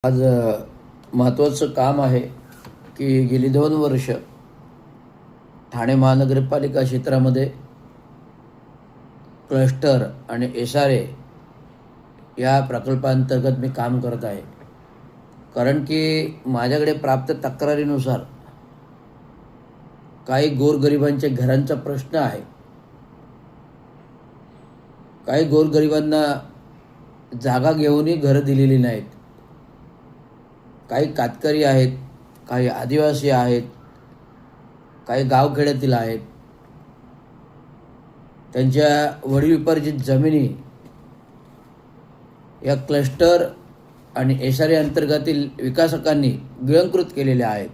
आज महत्त्वाचं काम आहे की गेली 2 वर्ष ठाणे महानगरपालिका क्षेत्रामध्ये क्लस्टर आणि SRA या प्रकल्पांतर्गत मी काम करत आहे. कारण की माझ्याकडे प्राप्त तक्रारीनुसार काही गोरगरिबांच्या घरांचा प्रश्न आहे. काही गोरगरिबांना जागा घेऊनही घरं दिलेली नाहीत. काही कातकरी आहेत, काही आदिवासी आहेत, काही गावखेड्यातील आहेत. त्यांच्या वडीलविपर्जित जमिनी या क्लस्टर आणि SRA अंतर्गतील विकासकांनी गिळंकृत केलेल्या आहेत.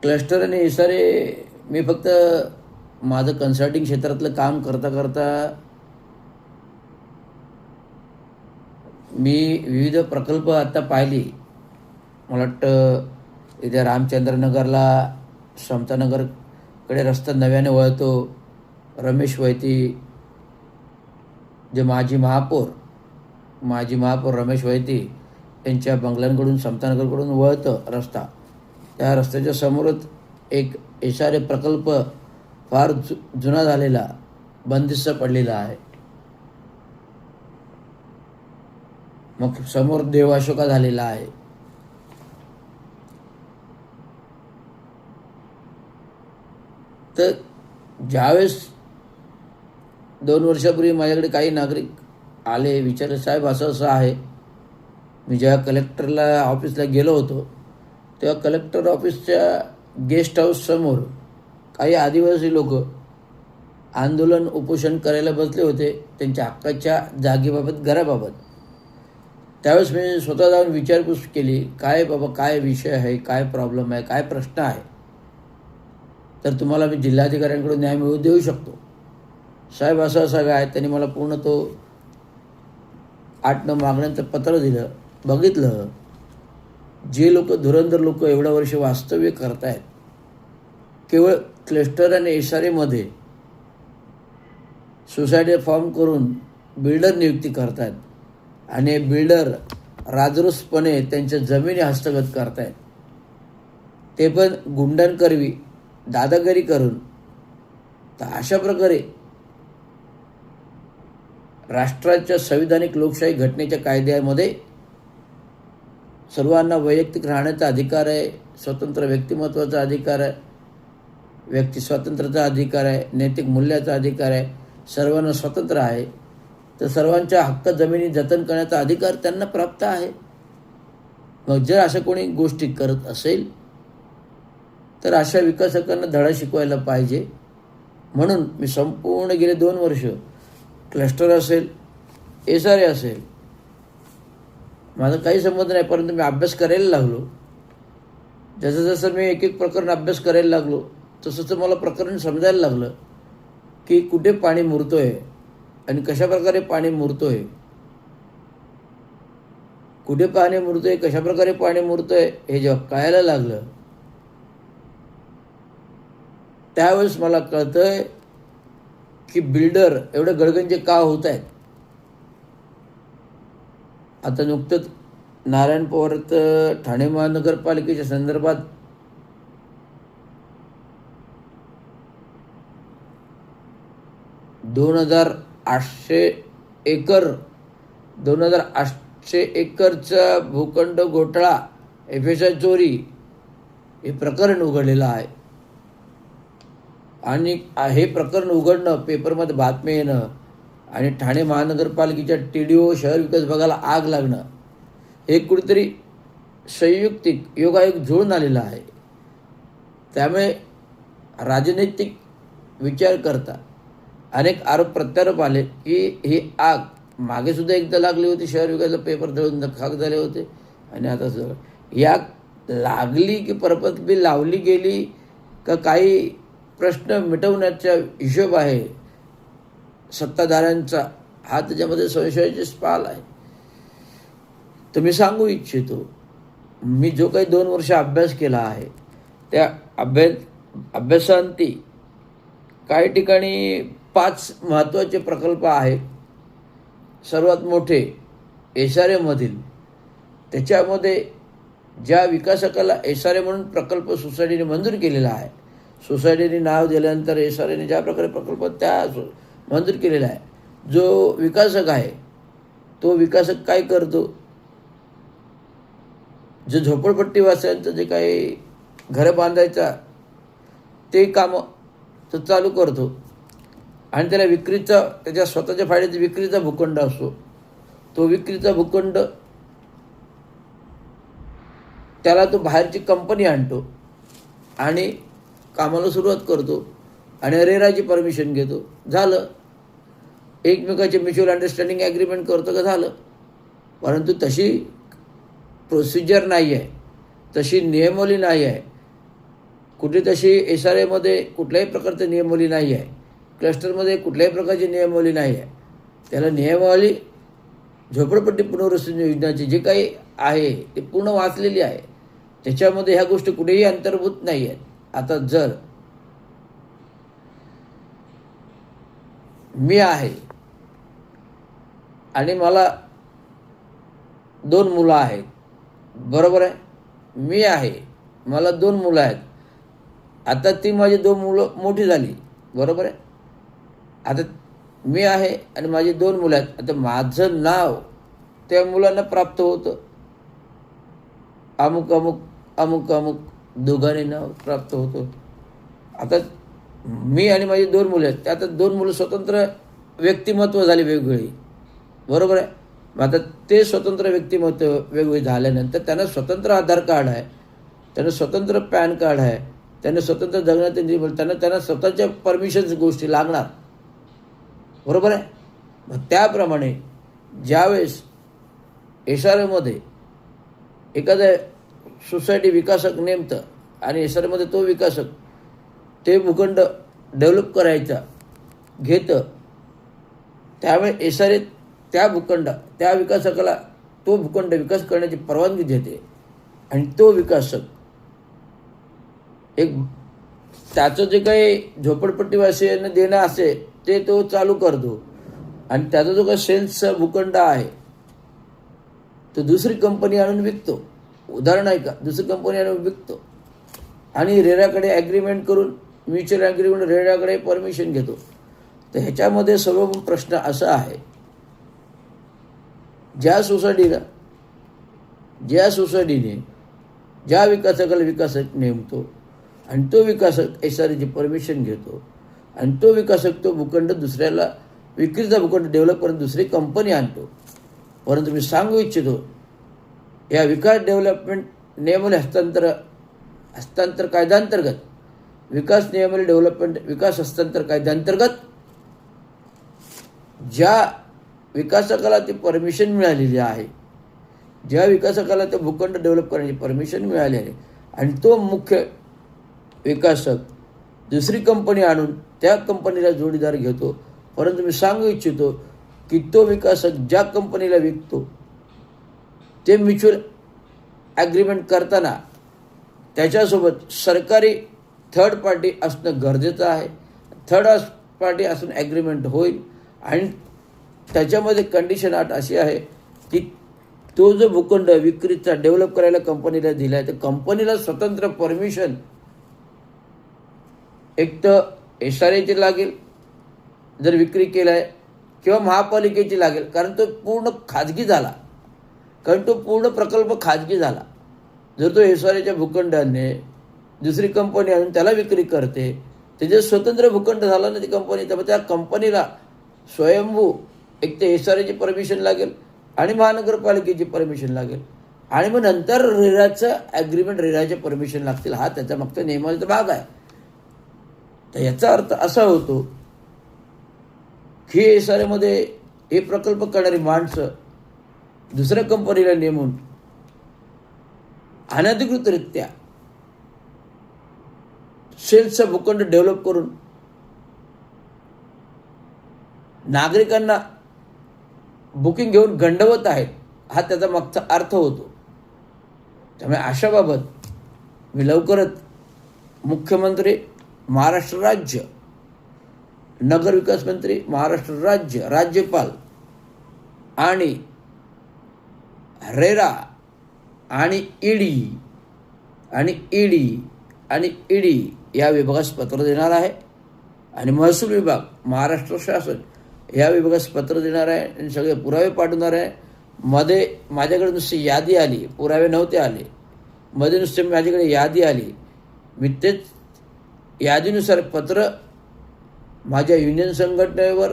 क्लस्टर आणि SRA मी फक्त माझं कन्सल्टिंग क्षेत्रातलं काम करता करता मी विविध प्रकल्प आता पाहिली. मला वाटतं इथे रामचंद्रनगरला समतानगरकडे रस्ता नव्याने वळतो. रमेश वैती जे माजी महापौर रमेश वैती यांच्या बंगल्यांकडून समतानगरकडून वळतं रस्ता. त्या रस्त्याच्या समोरच एक SRA प्रकल्प फार जुना झालेला बंदिस्त पडलेला आहे. मग समोर देवाशोका झालेला आहे. तर ज्यावेळेस 2 वर्षापूर्वी माझ्याकडे काही नागरिक आले, विचारले, साहेब असं असं आहे. मी जेव्हा कलेक्टरला ऑफिसला गेलो होतो तेव्हा कलेक्टर ऑफिसच्या गेस्ट हाऊस समोर काही आदिवासी लोक आंदोलन उपोषण करायला बसले होते त्यांच्या हक्काच्या जागेबाबत, घराबाबत. त्यावेळेस मी स्वतः जाऊन विचारपूस केली, काय बाबा, काय विषय आहे, काय प्रॉब्लेम आहे, काय प्रश्न आहे, तर तुम्हाला मी जिल्हाधिकाऱ्यांकडून न्याय मिळवून देऊ शकतो. साहेब असं असं काय. त्यांनी मला पूर्ण तो 8-9 मागण्यांचं पत्र दिलं. बघितलं, जे लोक धुरंधर लोक एवढ्या वर्ष वास्तव्य करतायत केवळ क्लस्टर आणि SRAमध्ये सोसायटी फॉर्म करून बिल्डर नियुक्ती करतायत आणि बिल्डर राजरोसपणे त्यांच्या जमिनी हस्तगत करतायत, ते पण गुंडांकरवी दादागिरी करून. तर अशा प्रकारे राष्ट्राच्या संविधानिक लोकशाही घटनेच्या कायद्यामध्ये सर्वांना वैयक्तिक राहण्याचा अधिकार आहे, स्वतंत्र व्यक्तिमत्वाचा अधिकार आहे, व्यक्ती स्वातंत्र्याचा अधिकार आहे, नैतिक मूल्याचा अधिकार आहे, सर्वांना स्वतंत्र आहे. तर सर्वांच्या हक्क जमिनी जतन करण्याचा अधिकार त्यांना प्राप्त आहे. मग जर अशा कोणी गोष्टी करत असेल तर अशा विकासकांना धडा शिकवायला पाहिजे. म्हणून मी संपूर्ण गेले 2 वर्ष क्लस्टर असेल, SRA असेल, माझा काही संबंध नाही, परंतु मी अभ्यास करायला लागलो. जसं जसं मी एक एक प्रकरण अभ्यास करायला लागलो तसं मला प्रकरण समजायला लागलं की कुठे पाणी मुरतोय आणि कशाप्रकारे पाणी मुरतोय, कुठे पाणी मुरतोय, कशाप्रकारे पाणी मुरतोय हे जेव्हा कळायला लागलं त्यावेळेस मला कळतंय की बिल्डर एवढे गडगंजे का होत आहेत. आता नुकतंच नारायण पवारांत ठाणे महानगरपालिकेच्या संदर्भात $2,800 एकरचा भूखंड घोटाळा, FSI चोरी हे प्रकरण उघडलेलं आहे. आणि हे प्रकरण उघडणं, पेपरमध्ये बातमी येणं आणि ठाणे महानगरपालिकेच्या TDO शहर विकास विभागाला आग लागणं हे कुठेतरी संयुक्तिक योगायोग जुळून आलेला आहे. त्यामुळे राजनैतिक विचार करता अनेक आरोप प्रत्यारोप आले की ही आग मागे सुद्धा एकदा लागली होती, शहर विकासाला पेपर जळून खाक झाले होते, आणि आता सुद्धा ही आग लागली की परपतबी लावली गेली का काही प्रश्न मिटवण्याचा हिशोब आहे सत्ताधाऱ्यांचा, हा त्याच्यामध्ये संशयाची पाल आहे. तर मी सांगू इच्छितो, मी जो काही 2 वर्ष अभ्यास केला आहे त्या अभ्यासांती काही ठिकाणी 5 महत्त्वाचे प्रकल्प आहेत. सर्वात मोठे SRAमधील त्याच्यामध्ये ज्या विकासकाला SRA म्हणून प्रकल्प सोसायटीने मंजूर केलेला आहे, सोसायटीने नाव दिल्यानंतर SRAने ज्या प्रकारे प्रकल्प मंजूर केलेला आहे, जो विकासक आहे तो विकासक काय करतो, जे झोपडपट्टीवासियांचं जे काही घरं बांधायचा ते कामं तो चालू करतो आणि त्याला विक्रीचा, त्याच्या स्वतःच्या फायद्याचा विक्रीचा भूखंड असतो. तो विक्रीचा भूखंड त्याला तो बाहेरची कंपनी आणतो आणि कामाला सुरुवात करतो आणि रेराची परमिशन घेतो. झालं, एकमेकाचे म्युच्युअल अंडरस्टँडिंग ॲग्रीमेंट करतो का झालं. परंतु तशी प्रोसिजर नाही आहे, तशी नियमावली नाही आहे. कुठे तशी SRAमध्ये कुठल्याही प्रकारची नियमावली नाही आहे, क्लस्टरमध्ये कुठल्याही प्रकारची नियमावली नाही आहे. त्याला नियमावली झोपडपट्टी पुनर्वसन योजनाची जे काही आहे ते पूर्ण वाचलेली आहे. त्याच्यामध्ये ह्या गोष्टी कुठेही अंतर्भूत नाही आहेत. आता जर मी आहे आणि मला 2 मुलं आहेत, बरोबर आहे, मी आहे, मला 2 मुलं आहेत. आता ती माझी 2 मुलं मोठी झाली, बरोबर आहे. आता मी आहे आणि माझी 2 मुलं आहेत. आता माझं नाव त्या मुलांना प्राप्त होतं, अमुक अमुक अमुक अमुक दोघांनी नाव प्राप्त होतं. आता मी आणि माझी 2 मुलं आहेत, आता 2 मुलं स्वतंत्र व्यक्तिमत्व झाली वेगवेगळी, बरोबर आहे. मग आता ते स्वतंत्र व्यक्तिमत्व वेगवेगळी झाल्यानंतर त्यांना स्वतंत्र आधार कार्ड आहे, त्यांना स्वतंत्र पॅन कार्ड आहे, त्यांना स्वतंत्र जगण्यात त्यांना स्वतःच्या परमिशन्स गोष्टी लागणार, बरोबर आहे. मग त्याप्रमाणे ज्यावेळेस SRAमध्ये एखाद्या सोसायटी विकासक नेमतं आणि SRAमध्ये तो विकासक ते भूखंड डेव्हलप करायचा घेतं, त्यामुळे SRA त्या विकासकाला तो भूखंड विकास करण्याची परवानगी देते आणि तो विकासक एक त्याचं जे काही झोपडपट्टीवासियांना देणं असे ते तो चालू करतो आणि त्याचा जो काही सेल्सचा भूखंड आहे तो दुसरी कंपनी आणून विकतो. उदाहरण आहे का, दुसरी कंपनी आणून विकतो आणि रेराकडे ॲग्रीमेंट करून म्युच्युअल ॲग्रीमेंट रेराकडे परमिशन घेतो. तर ह्याच्यामध्ये सर्व प्रश्न असा आहे, ज्या सोसायटीने ज्या विकासकाला विकासक नेमतो आणि तो विकासक SRAची परमिशन घेतो आणि तो विकासक तो भूखंड दुसऱ्याला विक्रीचा भूखंड डेव्हलप करून दुसरी कंपनी आणतो. परंतु मी सांगू इच्छितो, या विकास डेव्हलपमेंट नियमावली हस्तांतर कायद्याअंतर्गत, विकास नियमावली डेव्हलपमेंट विकास हस्तांतर कायद्याअंतर्गत ज्या विकासकाला ती परमिशन मिळालेली आहे, ज्या विकासकाला ते भूखंड डेव्हलप करण्याची परमिशन मिळाली आहे आणि तो मुख्य विकासक दुसरी कंपनी आणून त्या कंपनीला जोडीदार घेतो. परंतु मी सांगू इच्छितो की तो विकासक ज्या कंपनीला विकतो ते म्युच्युअल ॲग्रीमेंट करताना त्याच्यासोबत सरकारी थर्ड पार्टी असणं गरजेचं आहे. थर्ड पार्टी असून ॲग्रीमेंट होईल आणि त्याच्यामध्ये कंडिशन अट अशी आहे की तो जो भूखंड विक्रीचा डेव्हलप करायला कंपनीला दिला आहे तर कंपनीला स्वतंत्र परमिशन एक तर SRAची लागेल जर विक्री केला आहे किंवा महापालिकेची लागेल, कारण तो पूर्ण खाजगी झाला, कारण तो पूर्ण प्रकल्प खाजगी झाला. जर तो SRAच्या भूखंडाने दुसरी कंपनी आणून त्याला विक्री करते, त्याचे स्वतंत्र भूखंड झाला ना ती कंपनी, तर त्या कंपनीला स्वयंभू एक तर SRAची परमिशन लागेल आणि महानगरपालिकेची परमिशन लागेल आणि मग नंतर रेराचं ॲग्रीमेंट, रेराचे परमिशन लागतील. हा त्याच्या मागचा नियमाचा भाग आहे. तर याचा अर्थ असा होतो की SRAमध्ये हे प्रकल्प करणारी माणसं दुसऱ्या कंपनीला नेमून अनधिकृतरित्या सेल्सचा भूखंड डेव्हलप करून नागरिकांना बुकिंग घेऊन गंडवत आहेत, हा त्याचा मागचा अर्थ होतो. त्यामुळे अशाबाबत मी लवकरच मुख्यमंत्री महाराष्ट्र राज्य, नगरविकास मंत्री महाराष्ट्र राज्य, राज्यपाल आणि रेरा आणि ईडी या विभागास पत्र देणार आहे आणि महसूल विभाग, महाराष्ट्र शासन या विभागास पत्र देणार आहे आणि सगळे पुरावे पाठवणार आहे. मध्ये माझ्याकडे नुसती यादी आली, पुरावे नव्हते आले. मध्ये नुसते माझ्याकडे यादी आली. मी तेच यादीनुसार पत्र माझ्या युनियन संघटनेवर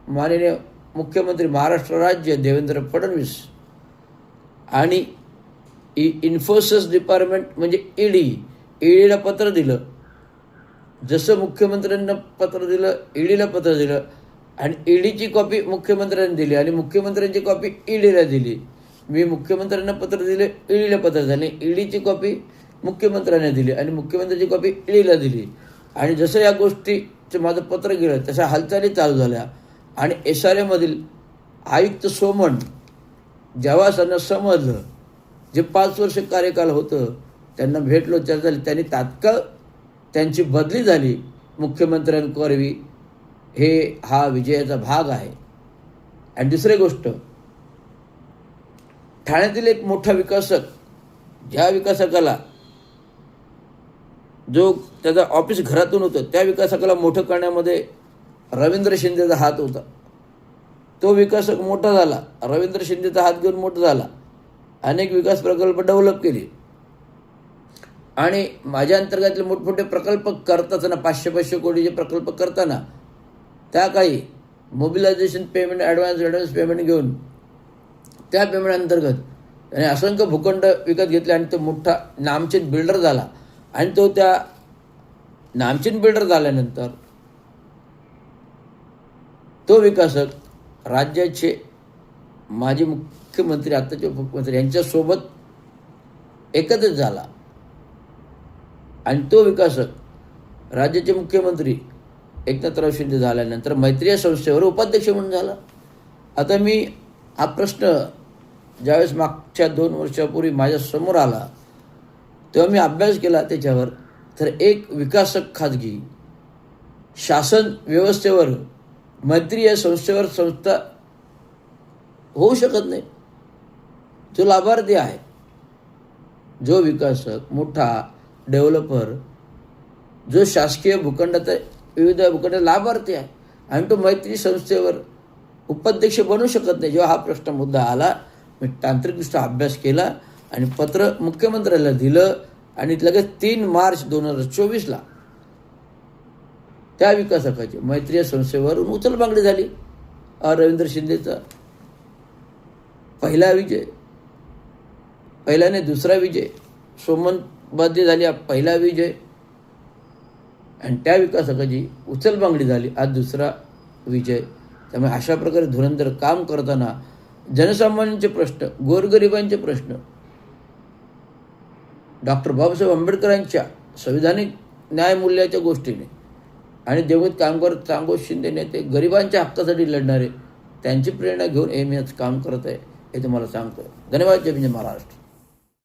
माननीय मुख्यमंत्री महाराष्ट्र राज्य देवेंद्र फडणवीस आणि इन्फोसिस डिपार्टमेंट म्हणजे ईडीला पत्र दिलं. जसं मुख्यमंत्र्यांना पत्र दिलं, ईडीला पत्र दिलं आणि ईडीची कॉपी मुख्यमंत्र्यांनी दिली आणि मुख्यमंत्र्यांची कॉपी ईडीला दिली. मी मुख्यमंत्र्यांना पत्र दिले, ईडीला पत्र झाले, ईडीची कॉपी मुख्यमंत्र्यांना दिली आणि मुख्यमंत्र्यांची कॉपी ईडीला दिली. आणि जसं या गोष्टीचं माझं पत्र गेलं तशा हालचाली चालू झाल्या आणि SRAमधील आयुक्त सोमण जेव्हा त्यांना समजलं, जे 5 वर्ष कार्यकाल होतं त्यांना भेटलो, चर्चा झाली, त्यांनी तात्काळ त्यांची बदली झाली मुख्यमंत्र्यांकरवी. हा विजयाचा भाग आहे. आणि दुसरी गोष्ट, ठाण्यातील एक मोठा विकासक, ज्या विकासकाला जो त्याचा ऑफिस घरातून होतं, त्या विकासकाला मोठं करण्यामध्ये रवींद्र शिंदेचा हात होता. तो विकासक मोठा झाला, रवींद्र शिंदेचा हात घेऊन मोठा झाला, अनेक विकास प्रकल्प डेव्हलप केले आणि माझ्या अंतर्गतले मोठमोठे प्रकल्प करताना 500 कोटीचे प्रकल्प करताना त्या काही मोबिलायझेशन पेमेंट, ॲडव्हान्स पेमेंट घेऊन त्या पेमेंट अंतर्गत त्याने असंख्य भूखंड विकत घेतले आणि तो मोठा नामचीन बिल्डर झाला. आणि तो त्या नामचीन बिल्डर झाल्यानंतर तो विकासक राज्याचे माजी मुख्यमंत्री, आत्ताचे मुख्यमंत्री यांच्यासोबत एकत्रित झाला आणि तो विकासक राज्याचे मुख्यमंत्री एकनाथराव शिंदे झाल्यानंतर मैत्री या संस्थेवर उपाध्यक्ष म्हणून झाला. आता मी हा प्रश्न ज्यावेळेस मागच्या 2 वर्षापूर्वी माझ्यासमोर आला तेव्हा मी अभ्यास केला त्याच्यावर. तर एक विकासक खाजगी शासन व्यवस्थेवर, मैत्री या संस्थेवर संस्था होऊ शकत नाही. जो लाभार्थी आहे, जो विकासक, मोठा डेव्हलपर, जो शासकीय भूखंडाचा विविध भूखंड लाभार्थी आहे आणि तो मैत्री संस्थेवर उपाध्यक्ष बनू शकत नाही. जेव्हा हा प्रश्न मुद्दा आला, मी तांत्रिकदृष्ट्या अभ्यास केला आणि पत्र मुख्यमंत्र्याला दिलं आणि लगेच 3 मार्च 2024 त्या विकासकाची मैत्री या संस्थेवरून उचलबांगडी झाली. रवींद्र शिंदेचा पहिला विजय, पहिल्याने दुसरा विजय, सोमन बदली झाली, पहिला विजय आणि त्या विकासकाची उचलबांगडी झाली, आज दुसरा विजय. त्यामुळे अशा प्रकारे धुरंधर काम करताना जनसामान्यांचे प्रश्न, गोरगरिबांचे प्रश्न, डॉक्टर बाबासाहेब आंबेडकरांच्या संविधानिक न्यायमूल्याच्या गोष्टीने आणि देवगत कामगार चांगोज शिंदे नेते गरिबांच्या हक्कासाठी लढणारे, त्यांची प्रेरणा घेऊन मी आज काम करत आहे हे तुम्हाला सांगतो. धन्यवाद. जय हिंद, महाराष्ट्र.